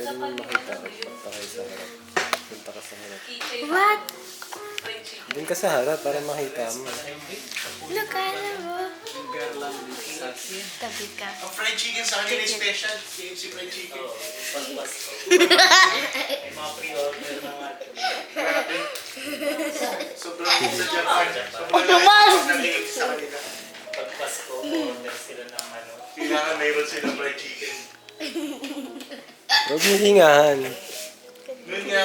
Pwede mo makita ko. Punta kayo sa harap. Punta ka sa harap. What? Doon ka sa harap para makita mo. Look, I love Tabi ka. Ang fried chicken sa kanila is special. KFC fried chicken. May mga pre-order na nga. Sobrang sa Japan. Oh, naman! Sa kanila. Pag Pasko, order sila ng ano. Kailangan mayroon silang fried chicken. Huwag mo hingahan. Yun nga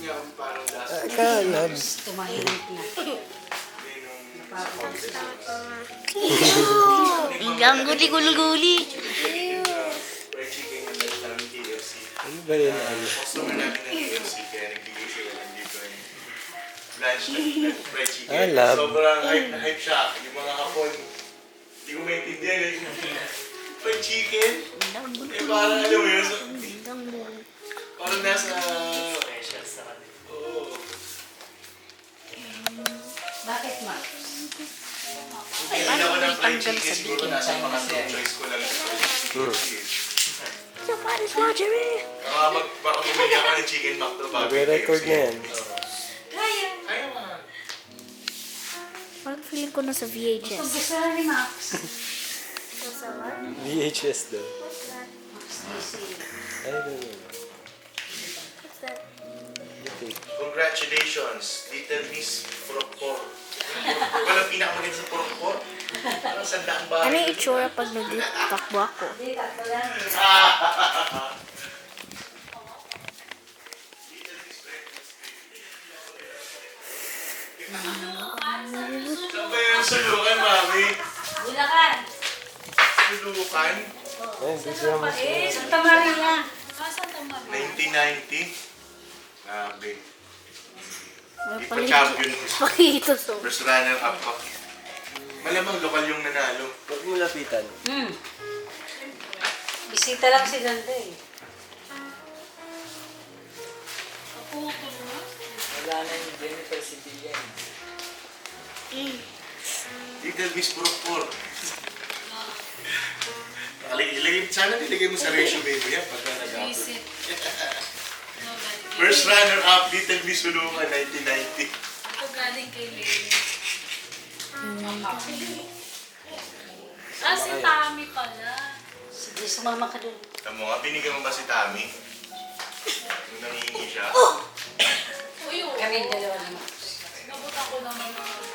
ang parang lasa. Kalabs. Tumahimik na. Ang guli-guli-guli. Fried chicken yung lunch namin KFC. Ano ba yun? Ano? Customer namin ng KFC kaya nagbigay sila ng different lunch na fried chicken. Ah, lab. Sobrang hype na hype siya. Yung mga hapon, hindi ko maintindihan eh. Fried chicken? Eh parang alam mo yun, parang nasa... Special sa kanila. Oo. Bakit, Ma? Hindi ako ng fried chicken, siguro nasa mga choice ko lang. Somebody's watching me. Baka bumili ako ng chicken McDo bago yung Nagre-record KFC. na yan. Kaya. Kaya nga. Parang feeling ko nasa Gusto VHS. gusto na ni Max. Nasa what? VHS daw. What's that? I don't know. What's that? Congratulations, Little Miss Purokpor. Walang pinakamaganda sa Purokpor. Parang sandaang Ano bahay. yung itsura pag nagtakbo ako? Hindi, tatlo lang. Saan ba yung sulukan, mami? Bulacan. Sulukan? Ay, gusto mo. Santa Maria. 1990? Grabe. Wala Di pala pa champion. Pakito so. First runner up pa. Malamang lokal yung nanalo. Huwag mo lapitan. Bisita lang si Ganda eh. Wala na yung Jennifer Sibilyan. Little Miss Purokpor. Sana nilagay mo sa resume mo yan pagka nag-upload. First runner up, Little Miss Sulukan, 1990. Ako galing kay Lily. Si Tami pala. Sige, sumama ka dun. Alam mo nga, binigyan mo ba si Tami? Nung nangihingi siya. Uy, Kami dalawa ni Max. nabutan ko naman ng